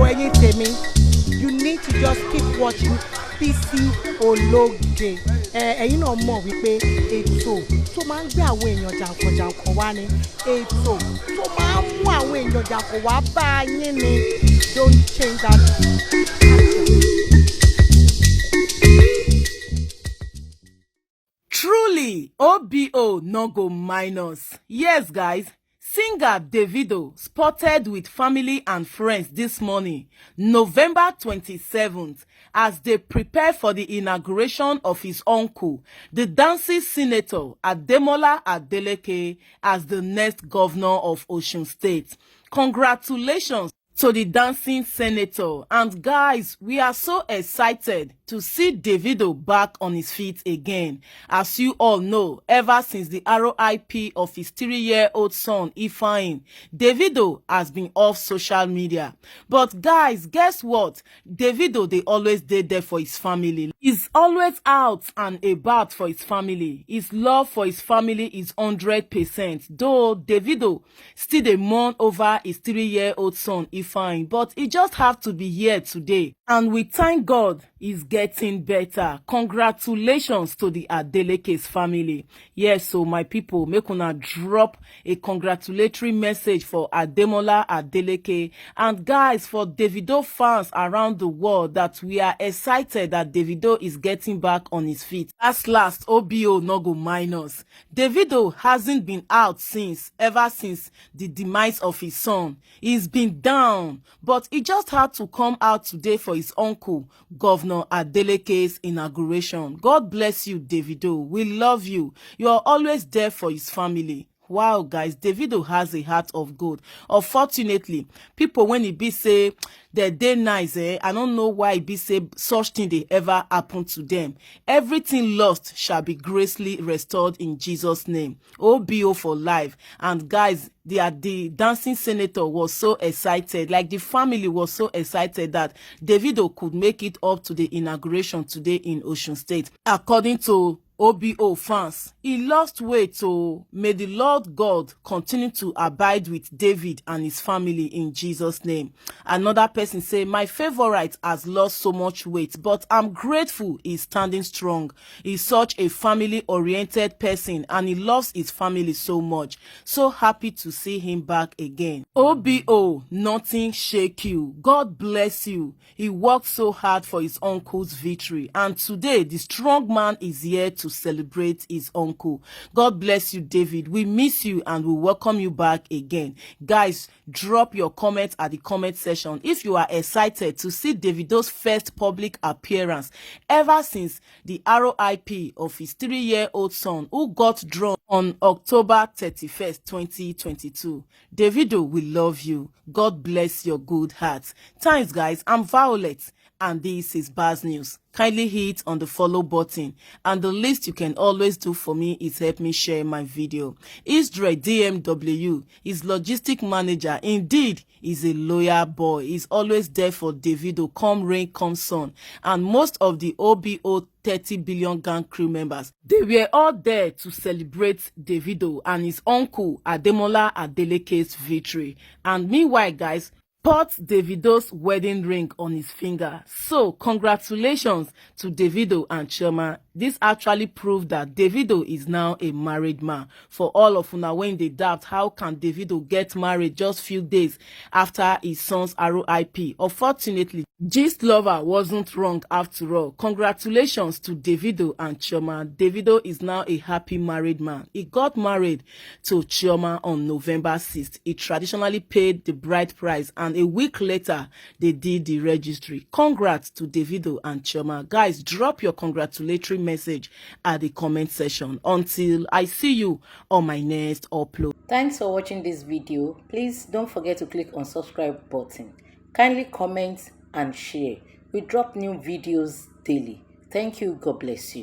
ẹ̀yin tèmi, you need to just keep watching Bisi Ológe. Ẹ̀yin náà mọ̀ wípé ètò tó máa ń gbé àwọn èèyàn jàǹkànjàǹkàn wá ni, ètò tó máa ń mú àwọn èèyàn jàǹkàn wá bá yín ni. Don't change that. Truly, OBO no go minus. Yes, guys, singer Davido spotted with family and friends this morning, November 27th, as they prepare for the inauguration of his uncle, the dancing senator Ademola Adeleke, as the next governor of Osun State. Congratulations to the dancing senator. And guys, we are so excited to see Davido back on his feet again. As you all know, ever since the RIP of his 3-year-old son Ifeanyi, Davido has been off social media. But guys, guess what? Davido, they always did there for his family. He's always out and about for his family. His love for his family is 100%. Though Davido still dey mourn over his 3-year-old son Ifeanyi, but he just have to be here today. And we thank God he's getting better. Congratulations to the Adeleke's family. Yes, so my people, make una drop a congratulatory message for Ademola Adeleke. And guys, for Davido fans around the world, that we are excited that Davido is getting back on his feet. As last, OBO no go minus. Davido hasn't been out ever since the demise of his son. He's been down, but he just had to come out today for his uncle, Governor Adeleke's inauguration. God bless you, Davido. We love you. You are always there for his family. Wow, guys, Davido has a heart of gold. Unfortunately, people, when he be say they nice, I don't know why he be say such thing they ever happen to them. Everything lost shall be gracefully restored in Jesus' name. OBO for life. And guys, the dancing senator was so excited, like the family was so excited that Davido could make it up to the inauguration today in Osun State. According to OBO fans, he lost weight, so may the Lord God continue to abide with David and his family in Jesus' name. Another person say, my favorite has lost so much weight, but I'm grateful he's standing strong. He's such a family-oriented person and he loves his family so much. So happy to see him back again. OBO, nothing shake you. God bless you. He worked so hard for his uncle's victory, and today the strong man is here to celebrate his uncle. God bless you, David. We miss you and we welcome you back again. Guys, drop your comments at the comment section if you are excited to see Davido's first public appearance ever since the RIP of his 3-year-old son, who got drawn on October 31st, 2022. Davido, we love you. God bless your good heart. Thanks, guys. I'm Violet, and this is Baz News. Kindly hit on the follow button, and the least you can always do for me is help me share my video. Israel DMW is logistic manager. Indeed, he's a loyal boy. He's always there for Davido, come rain, come sun. And most of the OBO 30 billion gang crew members, they were all there to celebrate Davido and his uncle Ademola Adeleke's victory. And meanwhile, guys, put Davido's wedding ring on his finger. So congratulations to Davido and Chioma. This actually proved that Davido is now a married man. For all of una when they doubt how can Davido get married just few days after his son's RIP, unfortunately, Gist Lover wasn't wrong after all. Congratulations to Davido and Chioma. Davido is now a happy married man. He got married to Chioma on November 6th. He traditionally paid the bride price, and a week later, they did the registry. Congrats to Davido and Chioma. Guys, drop your congratulatory message at the comment section. Until I see you on my next upload. Thanks for watching this video. Please don't forget to click on subscribe button. Kindly comment and share. We drop new videos daily. Thank you. God bless you.